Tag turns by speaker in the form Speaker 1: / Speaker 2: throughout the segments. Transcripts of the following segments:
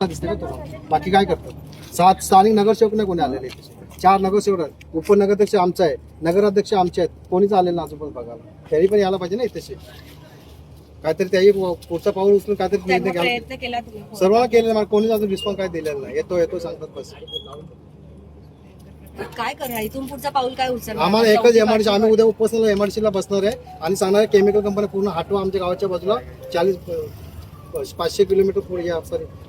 Speaker 1: दिसते का तुम्हाला? बाकी काय करतात? 7 स्थानिक नगरसेवक नाही कोणी आलेले, 4 नगरसेवक आहेत, उपनगराध्यक्ष आमचा आहे, नगराध्यक्ष आमचे आहेत, कोणीच आलेलं नाही अजून बघायला. त्यांनी पण यायला पाहिजे ना इथे, काहीतरी त्याही पुढचा पाऊल उचलून काहीतरी
Speaker 2: प्रयत्न केला
Speaker 1: सर्वांना केलेला, कोणीच अजून रिस्पॉन्स काय दिलेला नाही. येतो सांगतात बस.
Speaker 2: काय करणार इथून पुढचा पाऊल काय उचलणार?
Speaker 1: आम्हाला एकच एमआरसी, आम्ही उद्या उपोषणाला एमआरसीला बसणार आहे आणि सांगणार केमिकल कंपनी पूर्ण हटवा आमच्या गावाच्या बाजूला. 500 किलोमीटर पुढे,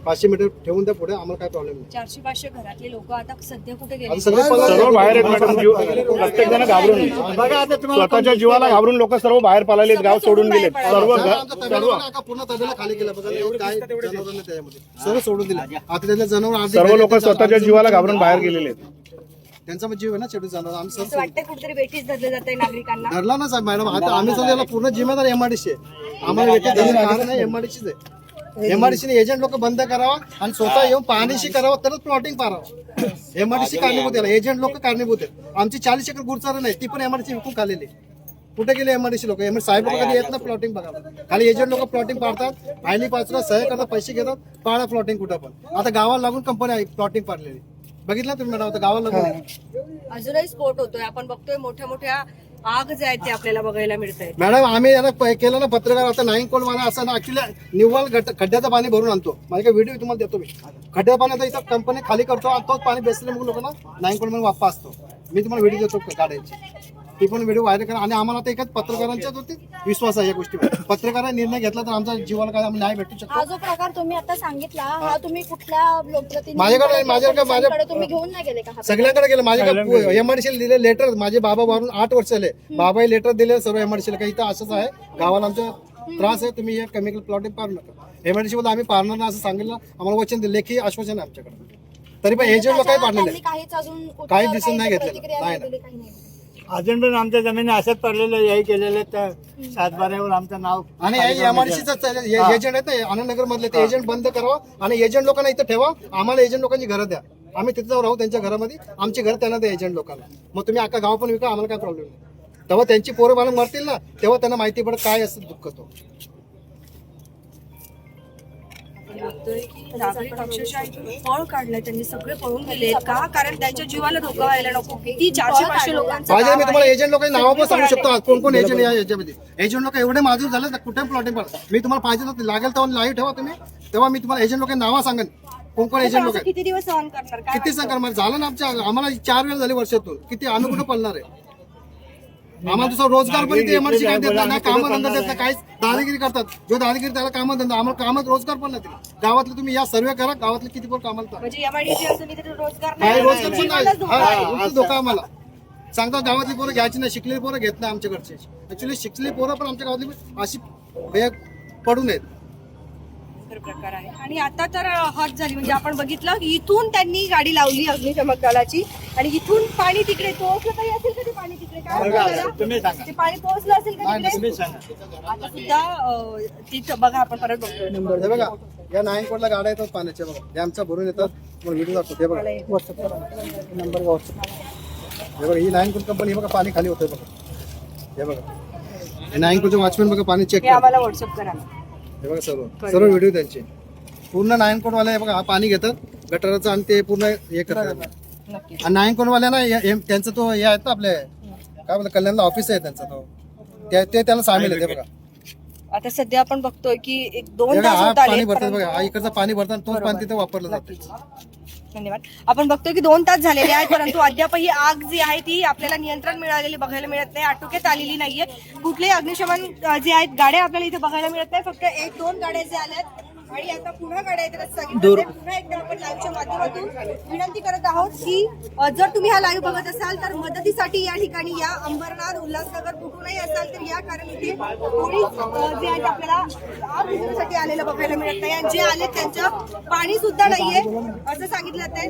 Speaker 1: 500 मीटर ठेवून द्या पुढे, आम्हाला काय प्रॉब्लेम नाही.
Speaker 2: 400-500 घरातले लोक आता सध्या कुठे गेले?
Speaker 1: सर्व
Speaker 3: बाहेर आहेत मॅडम. प्रत्येक जण घाबरून, स्वतःच्या जीवाला घाबरून लोक सर्व बाहेर पळालेत, गाव सोडून गेले.
Speaker 1: पूर्ण तबेला खाली केला बघा, एवढं काय जनावर नाही त्याच्यामध्ये, सर्व सोडून दिलं. आता त्यातले जनावर
Speaker 3: सर्व लोक स्वतःच्या जीवाला घाबरून बाहेर गेलेले आहेत.
Speaker 1: त्यांचा जीव आहे ना शेवटी जनावर. आम्ही
Speaker 2: असं वाटतं कुठेतरी बेठीच धरले जाते नागरिकांना.
Speaker 1: धरला ना साहेब मॅडम, आता आम्ही सध्याला पूर्ण जिम्मेदार एमआरडीसी आहे. आम्हाला कारण नाही एमआरडीसीच आहे. एमआरडीसीने एजंट लोक बंद करावा आणि स्वतः येऊन पाहणीशी करावं, तरच प्लॉटिंग पाहावं. एमआरडीसी कारणीभूत आहे, एजंट लोक कारणीभूत आहेत. आमची 40 एकर गुरचार नाही, ती पण एमआरडीसी विकून खालेली. कुठे गेले एमआरडीसी लोक? साहेब लोक कधी येत ना प्लॉटिंग बघावं, खाली एजंट लोक प्लॉटिंग पाडतात, फायली पाचला सह्या करतात, पैसे घेतात, पाडा प्लॉटिंग कुठं पण. आता गावाला लागून कंपनी आहे प्लॉटिंग पाडलेली, बघितलं तुम्ही मॅडम? आता गावाला लागून
Speaker 2: अजूनही स्फोट होतोय, आपण बघतोय मोठ्या मोठ्या आग जे आहेत ते आपल्याला बघायला मिळत आहेत.
Speaker 1: मॅडम आम्ही याला केलं ना पत्रकार, आता 9 कोल मला असं ना ऍक्च्युली निव्वळ खड्ड्याचं पाणी भरून आणतो. माझ्या व्हिडिओ तुम्हाला देतो मी. खड्ड्याचं पाणी इथं कंपनी खाली करतो आणि तोच पाणी बेसले मग लोक ना 9 कोल मध्ये वापस असतो. मी तुम्हाला व्हिडिओ देतो काढायची, ती पण व्हिडिओ व्हायरल करा. आणि आम्हाला आता एकाच पत्रकारांच्याच वरती विश्वास आहे या गोष्टीवर. पत्रकारांनी निर्णय घेतला तर आमच्या जीवाला काय आम्ही न्याय भेटू शकतो.
Speaker 4: हा जो प्रकार तुम्ही आता सांगितला, हा तुम्ही कुठल्या लोकप्रतिनिधी
Speaker 1: माझ्याकडे
Speaker 4: तुम्ही घेऊन नाही गेले का?
Speaker 1: सगळ्यांकडे गेलं. माझ्याकडे एमआरडीसीला दिले लेटर, माझे बाबा वारून 8 वर्ष झाले, बाबाही लेटर दिले सर्व एमआरडीसीला, काही इथं असंच आहे, गावाला आमच्या त्रास आहे, तुम्ही हे केमिकल प्लॉटिंग पाडू नका. एमआरडीसी मध्ये आम्ही पाडणार नाही असं सांगितलं, आम्हाला वचन दिलं, लेखी आश्वासन आहे आमच्याकडे. तरी पण एजंट लोक काही पाडलेले काही दिसून नाही घेतलेलं नाही.
Speaker 5: अजून पण आमच्या जमिनी अशाच पडलेल्या, याही केलेले त्या 7/12 आमचं नाव.
Speaker 1: आणि एमआरडीसीच एजंट आहेत ना आनंदनगर मधले, ते एजंट बंद करावं आणि एजंट लोकांना इथं ठेवा. आम्हाला एजंट लोकांची घरं द्या, आम्ही तिथे जाऊ राहू त्यांच्या घरामध्ये, आमची घर त्यांना द्या एजंट लोकांना. मग तुम्ही अख्खा गाव पण विका, आम्हाला काय प्रॉब्लेम नाही. तेव्हा त्यांची पोरं बाळं मरतील ना, तेव्हा त्यांना माहिती पडत काय असं दुःख तो.
Speaker 2: नागरिक अक्षरशः पळ काढलाय, त्यांनी सगळे पळून गेले का? कारण त्यांच्या जीवाला धोका व्हायला नको. किती 400-500 लोकांचं
Speaker 1: मी तुम्हाला एजंट लोकांनी नाव पण सांगू शकतो, कोण कोण एजंट या याच्यामध्ये. एजंट लोक एवढे माजूर झाले ना, कुठे प्लॉटिंग पडतात. मी तुम्हाला पाहिजे तर लागेल तेव्हा लाईव्ह ठेवा तुम्ही, तेव्हा मी तुम्हाला एजंट लोकांनी नावं सांगेन कोण कोण एजंट लोक.
Speaker 2: किती दिवस सहन करणार?
Speaker 1: किती सहन करणार? झालं ना आमच्या, आम्हाला 4 वेळ झाले वर्षातून, किती आम्ही कुठं पडणार आहे? आम्हाला दुसरा रोजगार पण एमआरसी काही देत नाही, कामं धंदा देत नाही, काहीच दादागिरी करतात. जो दादागिरी त्याला कामं धंदा, आम्हाला कामात रोजगार पण नाही. गावातले तुम्ही या सर्वे करा, गावातले किती पण कामाला
Speaker 2: म्हणजे एमआयडीसी असून इथे रोजगार
Speaker 1: नाही,
Speaker 2: नाही,
Speaker 1: रोजगार पण नाही. धोका आम्हाला सांगता, गावातली पोरं घ्यायची नाही, शिकलेली पोरं घेत नाही आमच्याकडचे. ऍक्च्युली शिकलेली पोरं पण आमच्या गावातली अशी पडून आहेत.
Speaker 2: प्रकार आहे. आणि आता तर हद झाली, म्हणजे आपण बघितलं की इथून त्यांनी गाडी लावली अग्निशमक दलाची आणि इथून पाणी तिकडे पोहोचलं तरी असेल का? ते पाणी तिकडे काय ते पाणी पोहोचलं असेल का तिकडे? आता सुद्धा तिथं बघा, आपण परत बघतो.
Speaker 1: हे बघा, या 9 कोटला गाड्या येतात पाण्याच्या, बघा डॅमचा भरून येतात. व्हिडिओ दाखवतो, हे बघा नंबर व्हॉट्सअप. हे बघा ही 9 कोट कंपनी, बघा पाणी खाली होतंय बघा. हे बघा हे 9 कोटचे वॉचमॅन, बघा पाणी चेक करा,
Speaker 2: आम्हाला व्हॉट्सअप करा.
Speaker 1: हे बघा सर्व व्हिडिओ त्यांचे पूर्ण 9 कोटवाले बघा, हा पाणी घेतात गटाराचं आणि ते पूर्ण हे करतात. आणि 9 कोटवाल्यांना त्यांचं तो हे आहेत ना आपले काय बोलतात, कल्याणला ऑफिस आहे त्यांचा, तो ते त्याला सामील आहे. बघा
Speaker 2: आता सध्या आपण बघतोय की 1-2 तास
Speaker 1: हा
Speaker 2: होत आले,
Speaker 1: पाणी भरतात बघा, हा इकडचं पाणी भरतात, तोच पाणी तिथे वापरलं जातं.
Speaker 2: धन्यवाद. आपण बघतोय की 2 तास झालेले आहेत, परंतु अद्यापही आग जी आहे ती आपल्याला नियंत्रण मिळालेली बघायला मिळत नाही, आटोक्यात आलेली नाहीये. कुठलेही अग्निशमन जे आहेत गाड्या आपल्याला इथे बघायला मिळत नाही, फक्त 1-2 गाड्या ज्या आल्यात आणि आता पुन्हा गाड्या येतात सांगितलं. पुन्हा एकदा आपण लाईव्हच्या माध्यमातून विनंती करत आहोत की जर तुम्ही हा लाईव्ह बघत असाल तर मदतीसाठी या ठिकाणी या. अंबरनाथ, उल्हासनगर कुठूनही असाल तर या, कारण इथे पोलीस जे आहेत आपल्याला आग विझवण्यासाठी आलेलं बघायला मिळत नाही. आणि जे आले त्यांचं पाणी सुद्धा नाहीये असं सांगितलं जात आहे.